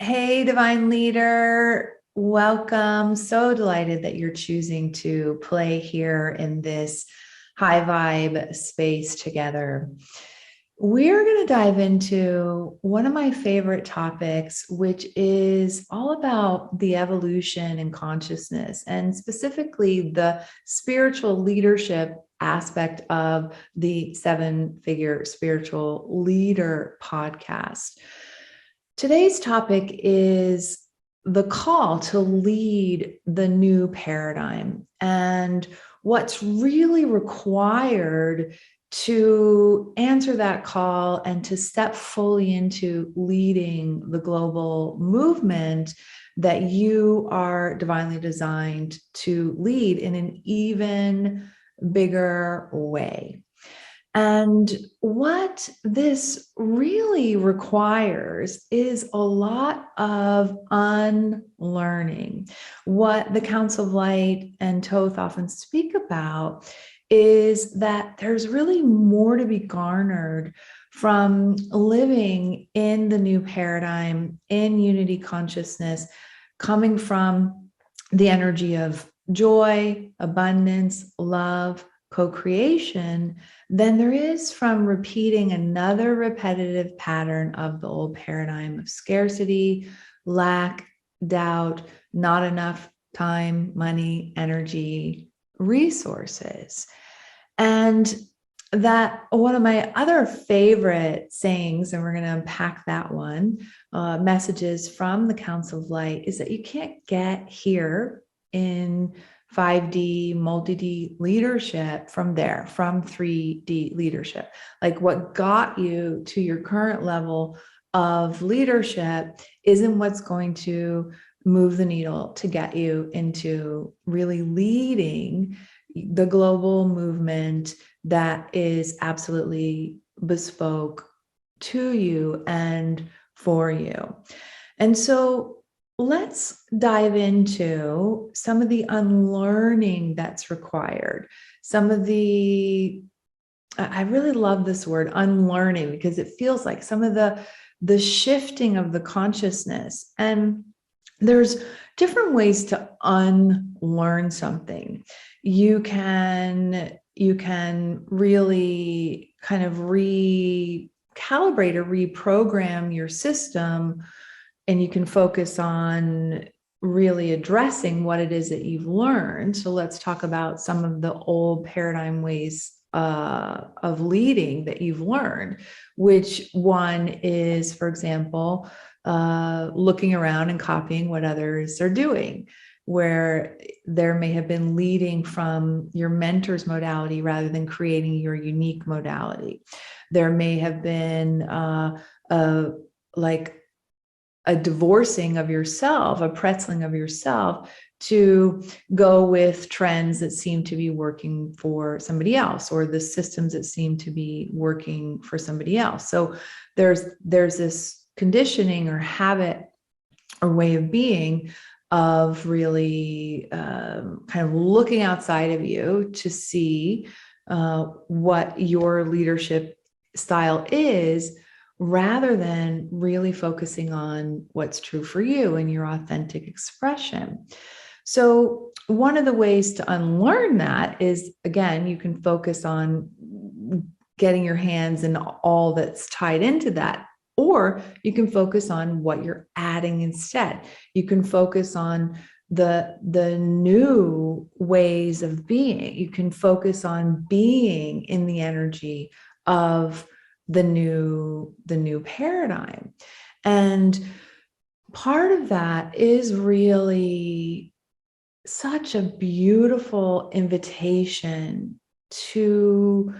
Hey, Divine Leader, welcome. So delighted that you're choosing to play here in this high vibe space together. We're going to dive into one of my favorite topics, which is all about the evolution in consciousness and specifically the spiritual leadership aspect of the Seven Figure Spiritual Leader podcast. Today's topic is the call to lead the new paradigm and what's really required to answer that call and to step fully into leading the global movement that you are divinely designed to lead in an even bigger way. And what this really requires is a lot of unlearning. What the Council of Light and Thoth often speak about is that there's really more to be garnered from living in the new paradigm, in unity consciousness, coming from the energy of joy, abundance, love, co-creation, than there is from repeating another repetitive pattern of the old paradigm of scarcity, lack, doubt, not enough time, money, energy, resources. And that one of my other favorite sayings, and we're going to unpack that one, messages from the Council of Light, is that you can't get here in 5D, multi-D leadership from there, from 3D leadership. Like what got you to your current level of leadership isn't what's going to move the needle to get you into really leading the global movement that is absolutely bespoke to you and for you. And so let's dive into some of the unlearning that's required. Some of I really love this word unlearning because it feels like some of the shifting of the consciousness. And there's different ways to unlearn something. You can really kind of recalibrate or reprogram your system, and you can focus on really addressing what it is that you've learned. So let's talk about some of the old paradigm ways of leading that you've learned. Which one is, for example, looking around and copying what others are doing, where there may have been leading from your mentor's modality rather than creating your unique modality. There may have been a divorcing of yourself, a pretzeling of yourself to go with trends that seem to be working for somebody else, or the systems that seem to be working for somebody else. So there's this conditioning or habit or way of being of really kind of looking outside of you to see what your leadership style is, rather than really focusing on what's true for you and your authentic expression. So one of the ways to unlearn that is, again, you can focus on getting your hands in all that's tied into that, or you can focus on what you're adding instead. You can focus on the new ways of being. You can focus on being in the energy of the new paradigm. And part of that is really such a beautiful invitation to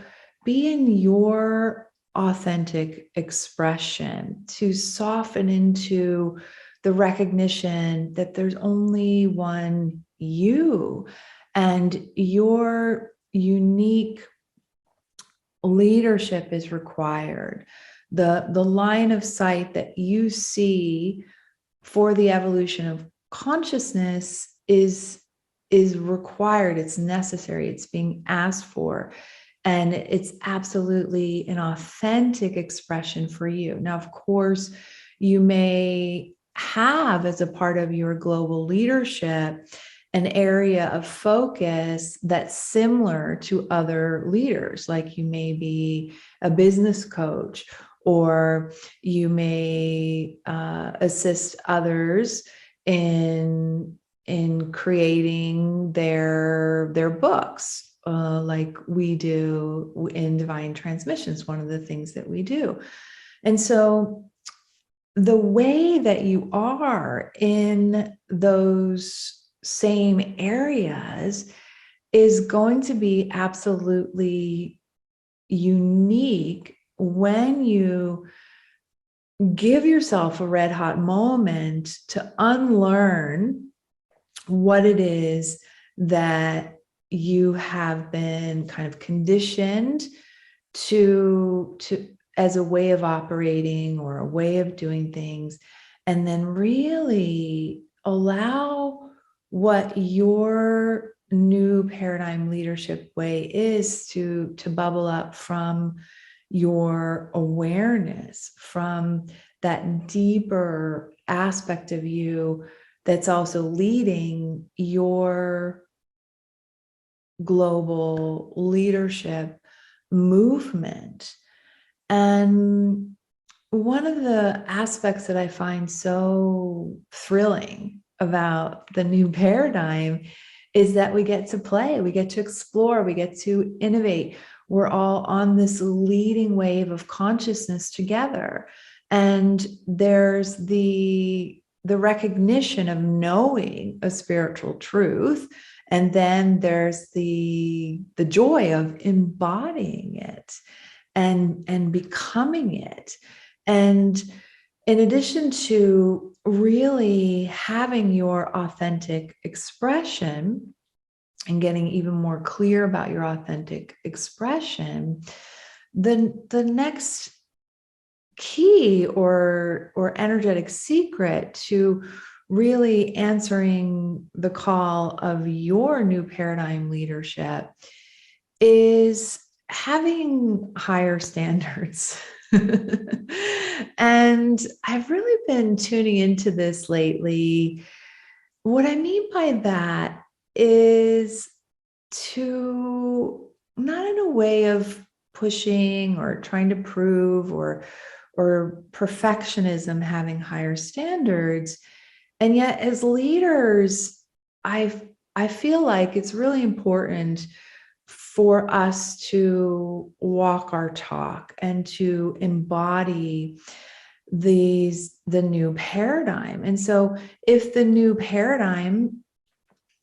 be in your authentic expression, to soften into the recognition that there's only one you, and your unique leadership is required. The line of sight that you see for the evolution of consciousness is required. It's necessary. It's being asked for. And it's absolutely an authentic expression for you. Now, of course, you may have as a part of your global leadership an area of focus that's similar to other leaders, like you may be a business coach, or you may assist others in creating their books, like we do in Divine Transmissions, one of the things that we do. And so the way that you are in those same areas is going to be absolutely unique when you give yourself a red hot moment to unlearn what it is that you have been kind of conditioned to as a way of operating or a way of doing things, and then really allow what your new paradigm leadership way is to bubble up from your awareness, from that deeper aspect of you that's also leading your global leadership movement. And one of the aspects that I find so thrilling about the new paradigm is that we get to play, we get to explore, we get to innovate. We're all on this leading wave of consciousness together. And there's the recognition of knowing a spiritual truth. And then there's the joy of embodying it and becoming it. And in addition to really having your authentic expression and getting even more clear about your authentic expression, the next key or energetic secret to really answering the call of your new paradigm leadership is having higher standards. And I've really been tuning into this lately. What I mean by that is to, not in a way of pushing or trying to prove or perfectionism, having higher standards. And yet as leaders, I feel like it's really important for us to walk our talk and to embody the new paradigm. And so if the new paradigm,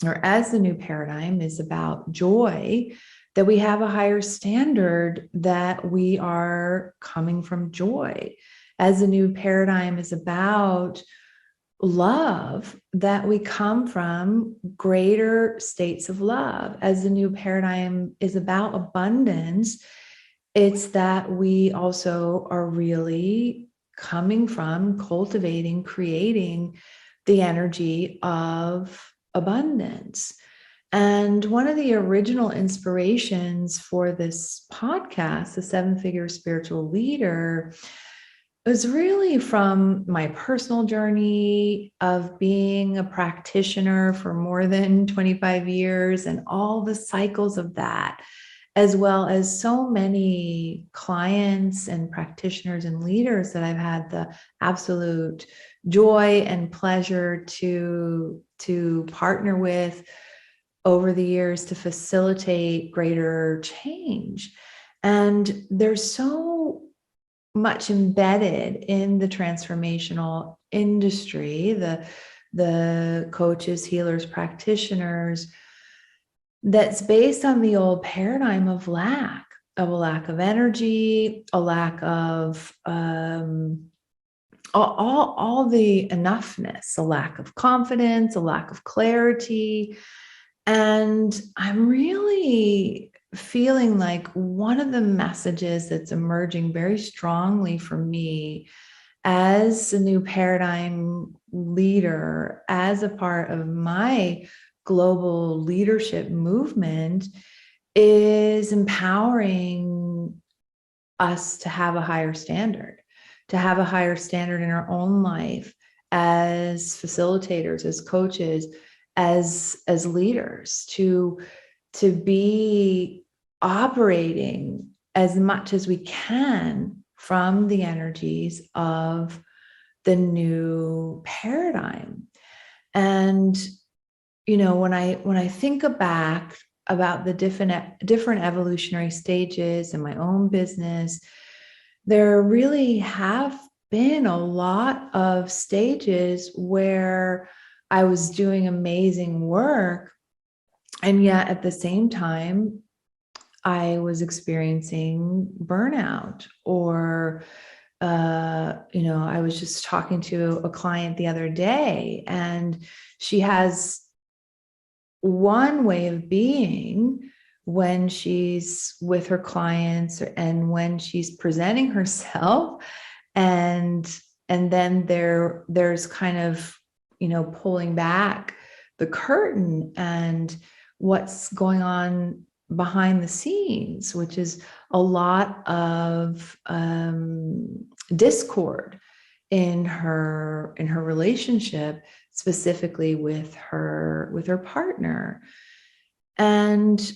or as the new paradigm is about joy, that we have a higher standard, that we are coming from joy. As the new paradigm is about love, that we come from greater states of love. As the new paradigm is about abundance, it's that we also are really coming from cultivating, creating the energy of abundance. And one of the original inspirations for this podcast, The 7-Figure Spiritual Leader, was really from my personal journey of being a practitioner for more than 25 years and all the cycles of that, as well as so many clients and practitioners and leaders that I've had the absolute joy and pleasure to partner with over the years to facilitate greater change. And there's so much embedded in the transformational industry, the coaches, healers, practitioners, that's based on the old paradigm of a lack of energy, a lack of all the enoughness, a lack of confidence, a lack of clarity. And I'm really feeling like one of the messages that's emerging very strongly for me as a new paradigm leader, as a part of my global leadership movement, is empowering us to have a higher standard in our own life as facilitators, as coaches, as leaders, to be operating as much as we can from the energies of the new paradigm. And when I think back about the different evolutionary stages in my own business, there really have been a lot of stages where I was doing amazing work, and yet at the same time, I was experiencing burnout. Or I was just talking to a client the other day, and she has one way of being when she's with her clients and when she's presenting herself, and then there's kind of pulling back the curtain and what's going on behind the scenes, which is a lot of discord in her relationship, specifically with her partner. And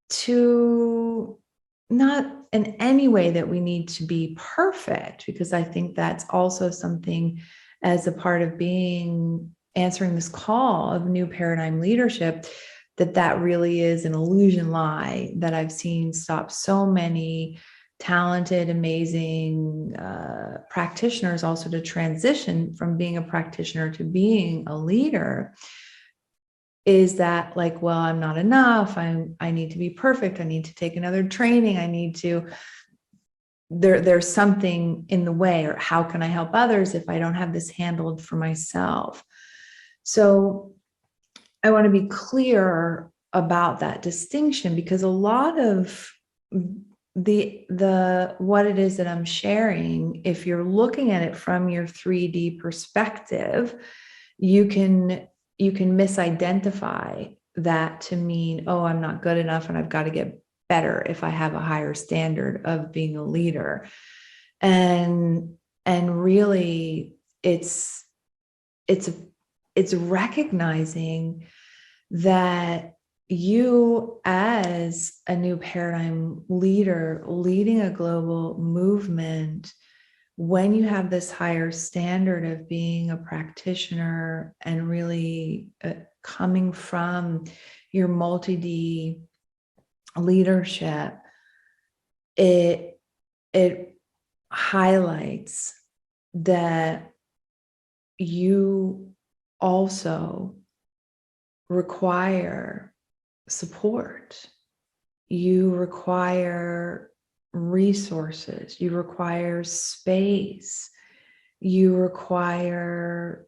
to not in any way that we need to be perfect, because I think that's also something as a part of answering this call of new paradigm leadership, that really is an illusion lie that I've seen stop so many talented, amazing practitioners also to transition from being a practitioner to being a leader. Is that like, well, I'm not enough. I need to be perfect. I need to take another training. I need to, there's something in the way, or how can I help others if I don't have this handled for myself? So I want to be clear about that distinction, because a lot of the what it is that I'm sharing, if you're looking at it from your 3D perspective, you can misidentify that to mean, oh, I'm not good enough and I've got to get better if I have a higher standard of being a leader. And really it's recognizing that you, as a new paradigm leader leading a global movement, when you have this higher standard of being a practitioner and really coming from your multi-D leadership, it highlights that you also require support. You require resources. You require space. You require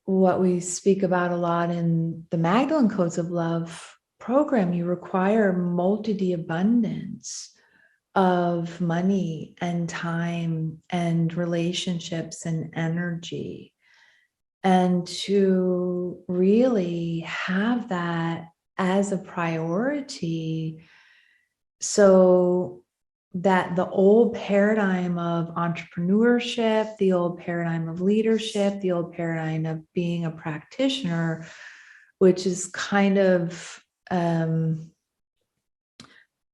what we speak about a lot in the Magdalene Codes of Love program. You require multi abundance of money and time and relationships and energy. And to really have that as a priority, so that the old paradigm of entrepreneurship, the old paradigm of leadership, the old paradigm of being a practitioner, which is kind of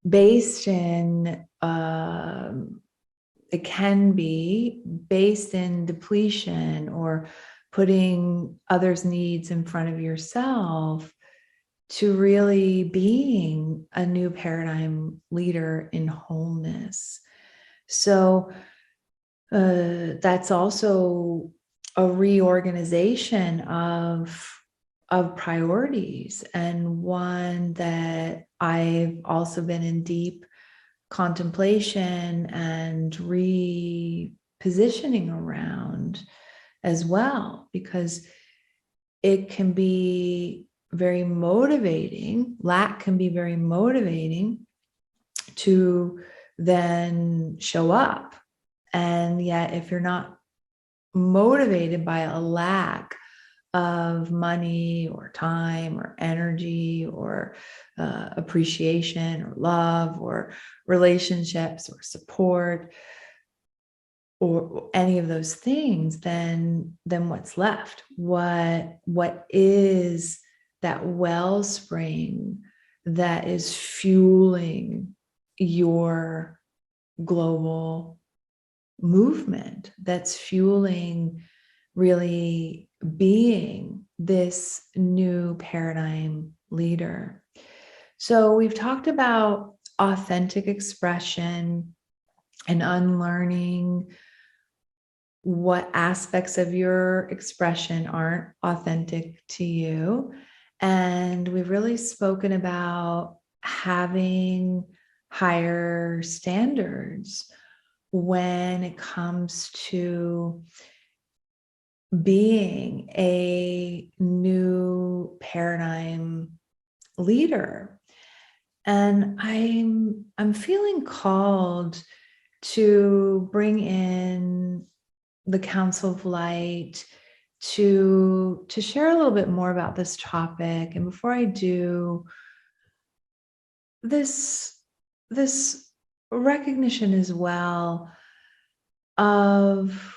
based in, it can be based in depletion or putting others' needs in front of yourself, to really being a new paradigm leader in wholeness. So that's also a reorganization of priorities, and one that I've also been in deep contemplation and repositioning around as well, because it can be very motivating. Lack can be very motivating to then show up. And yet, if you're not motivated by a lack of money or time or energy or appreciation or love or relationships or support, or any of those things, then what's left? What is that wellspring that is fueling your global movement, that's fueling really being this new paradigm leader? So we've talked about authentic expression and unlearning what aspects of your expression aren't authentic to you. And we've really spoken about having higher standards when it comes to being a new paradigm leader. And I'm feeling called to bring in the Council of Light to share a little bit more about this topic. And before I do, this recognition as well of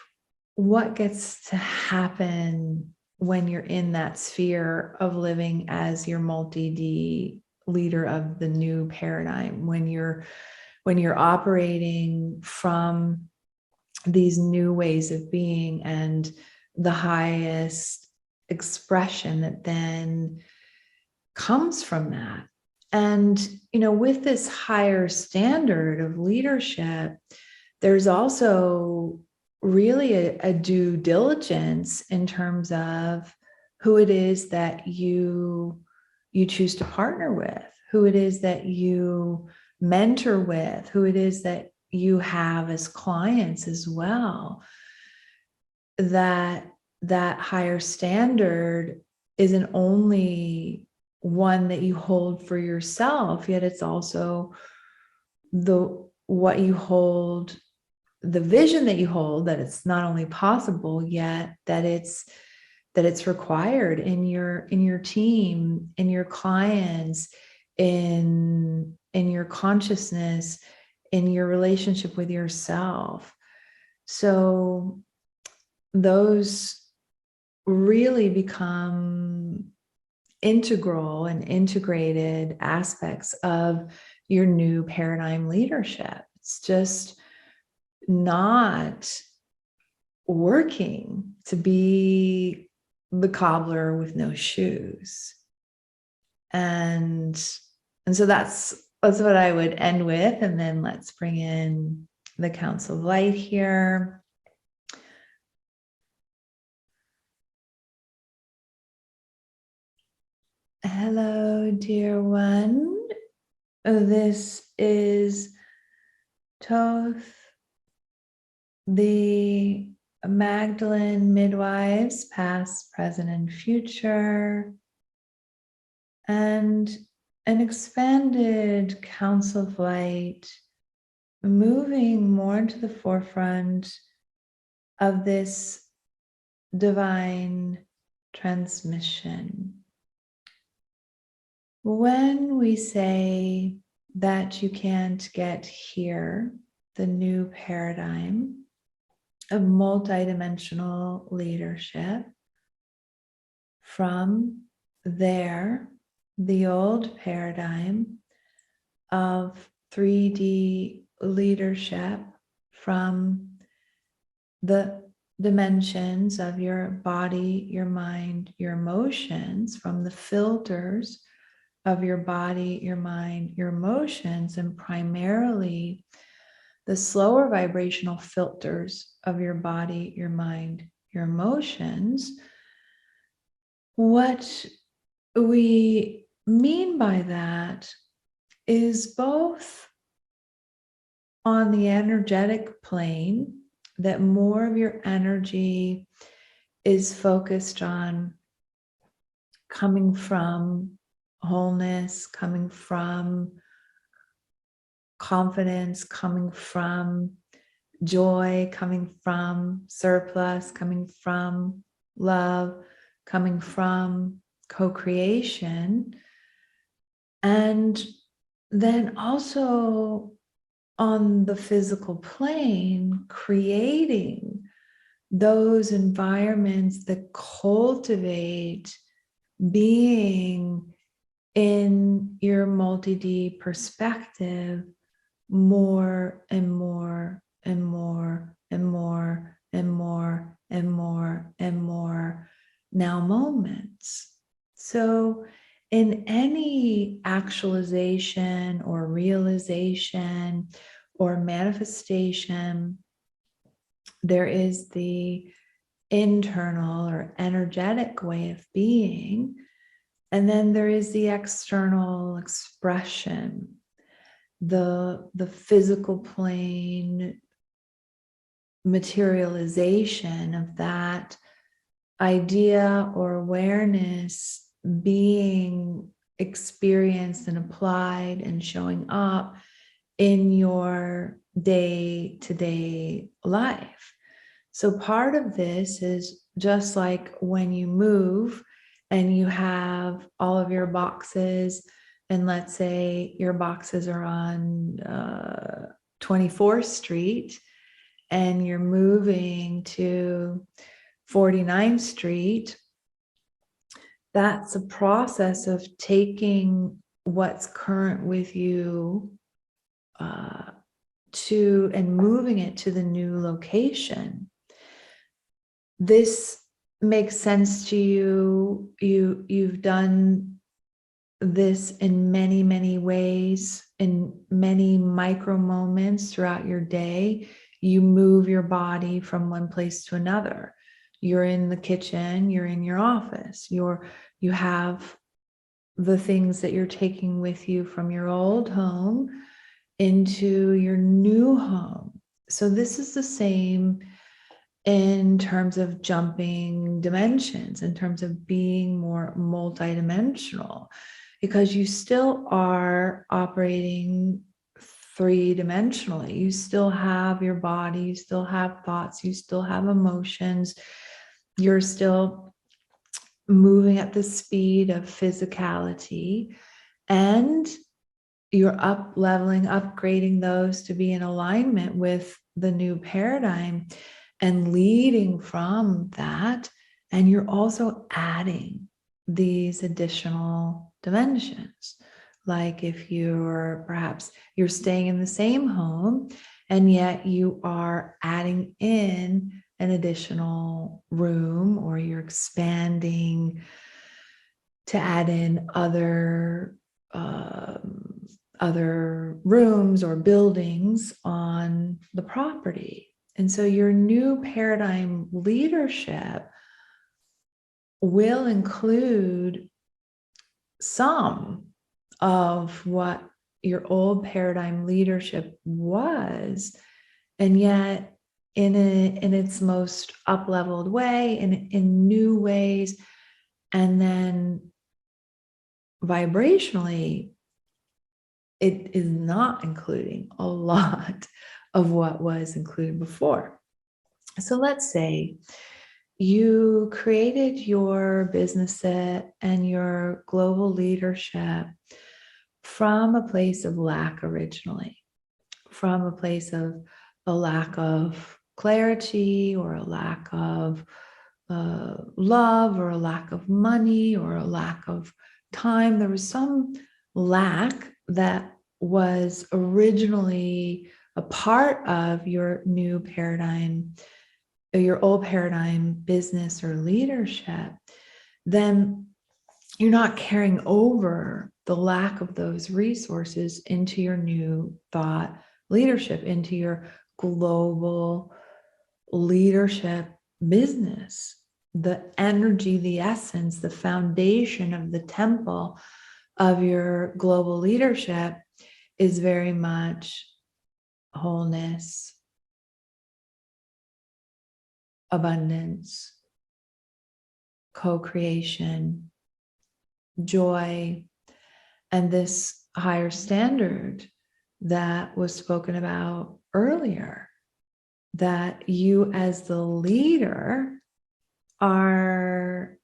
what gets to happen when you're in that sphere of living as your multi-D leader of the new paradigm, when you're operating from these new ways of being and the highest expression that then comes from that. And, with this higher standard of leadership, there's also really a due diligence in terms of who it is that you choose to partner with, who it is that you mentor with, who it is that you have as clients as well. That higher standard isn't only one that you hold for yourself, yet it's also what you hold, the vision that you hold, that it's not only possible, yet that it's required in your team, in your clients, in your consciousness, in your relationship with yourself. So those really become integral and integrated aspects of your new paradigm leadership. It's just not working to be the cobbler with no shoes. And so that's what I would end with. And then let's bring in the Council of Light here. Hello, dear one. This is Thoth, the Magdalene midwives, past, present, and future, and an expanded Council of Light moving more into the forefront of this divine transmission. When we say that you can't get here, the new paradigm of multidimensional leadership, from there, the old paradigm of 3D leadership, from the dimensions of your body, your mind, your emotions, from the filters of your body, your mind, your emotions, and primarily the slower vibrational filters of your body, your mind, your emotions. What we mean by that is both on the energetic plane, that more of your energy is focused on coming from wholeness, coming from confidence, coming from joy, coming from surplus, coming from love, coming from co-creation. And then also on the physical plane, creating those environments that cultivate being in your multi-D perspective more and more and more and more and more and more and more now moments. So in any actualization or realization or manifestation, there is the internal or energetic way of being, and then there is the external expression, the physical plane materialization of that idea or awareness being experienced and applied and showing up in your day-to-day life. So part of this is just like when you move and you have all of your boxes, and let's say your boxes are on 24th Street and you're moving to 49th Street, that's a process of taking what's current with you to and moving it to the new location. This makes sense to you. You've done this in many, many ways, in many micro moments throughout your day. You move your body from one place to another. You're in the kitchen, you're in your office, you have the things that you're taking with you from your old home into your new home. So this is the same in terms of jumping dimensions, in terms of being more multidimensional, because you still are operating three-dimensionally. You still have your body, you still have thoughts, you still have emotions, you're still moving at the speed of physicality, and you're up leveling, upgrading those to be in alignment with the new paradigm and leading from that. And you're also adding these additional dimensions. Like if you're staying in the same home and yet you are adding in an additional room, or you're expanding to add in other rooms or buildings on the property. And so your new paradigm leadership will include some of what your old paradigm leadership was, and yet in its most up-leveled way, in new ways, and then vibrationally, it is not including a lot of what was included before. So let's say you created your business and your global leadership from a place of lack originally, from a place of a lack of clarity, or a lack of love, or a lack of money, or a lack of time. There was some lack that was originally a part of your new paradigm, or your old paradigm business or leadership. Then you're not carrying over the lack of those resources into your new thought leadership, into your global leadership business. The energy, the essence, the foundation of the temple of your global leadership is very much wholeness, abundance, co-creation, joy, and this higher standard that was spoken about earlier, that you as the leader are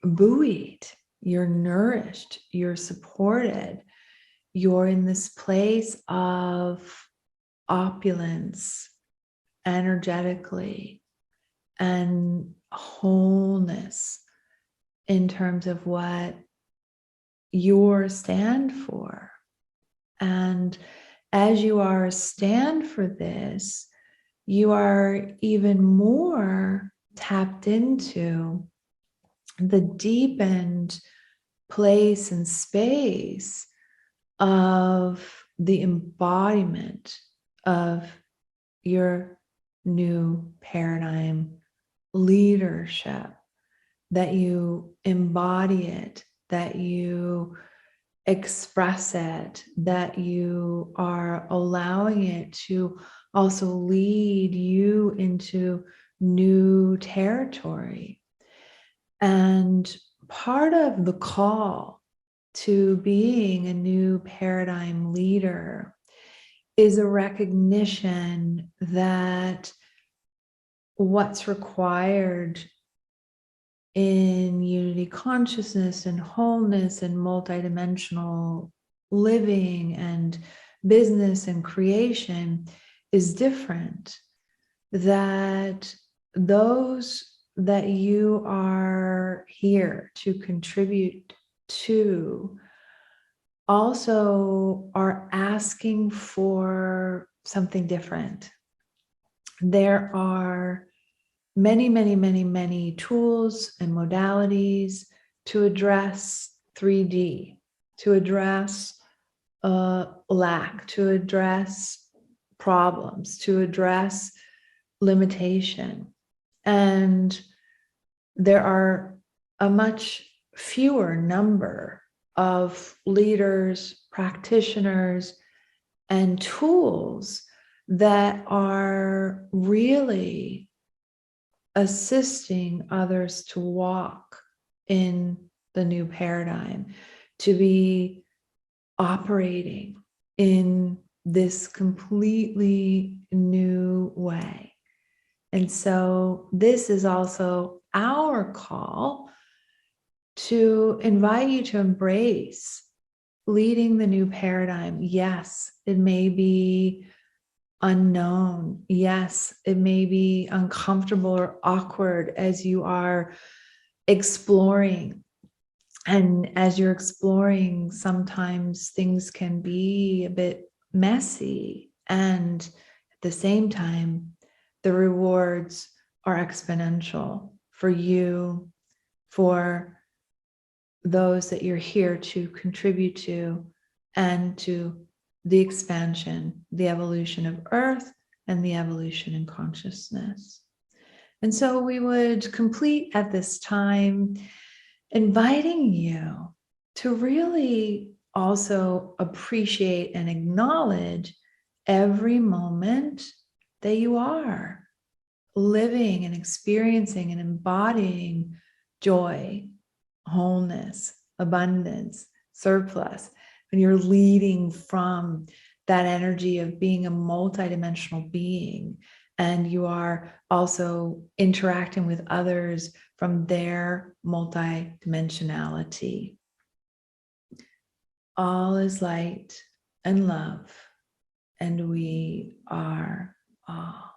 buoyed, you're nourished, you're supported, you're in this place of opulence energetically and wholeness in terms of what you stand for. And as you are stand for this, you are even more tapped into the deepened place and space of the embodiment of your new paradigm leadership, that you embody it, that you express it, that you are allowing it to also lead you into new territory. And part of the call to being a new paradigm leader is a recognition that what's required in unity consciousness and wholeness and multidimensional living and business and creation is different. That those that you are here to contribute to also are asking for something different. There are many tools and modalities to address 3D, to address lack, to address problems, to address limitation. And there are a much fewer number of leaders, practitioners, and tools that are really assisting others to walk in the new paradigm, to be operating in this completely new way. And so this is also our call to invite you to embrace leading the new paradigm. Yes, it may be unknown. Yes, it may be uncomfortable or awkward as you are exploring. And as you're exploring, sometimes things can be a bit messy. And at the same time, the rewards are exponential for you, for those that you're here to contribute to, and to the expansion, the evolution of Earth, and the evolution in consciousness. And so we would complete at this time inviting you to really also appreciate and acknowledge every moment that you are living and experiencing and embodying joy, wholeness, abundance, surplus. When you're leading from that energy of being a multidimensional being, and you are also interacting with others from their multidimensionality. All is light and love, and we are all.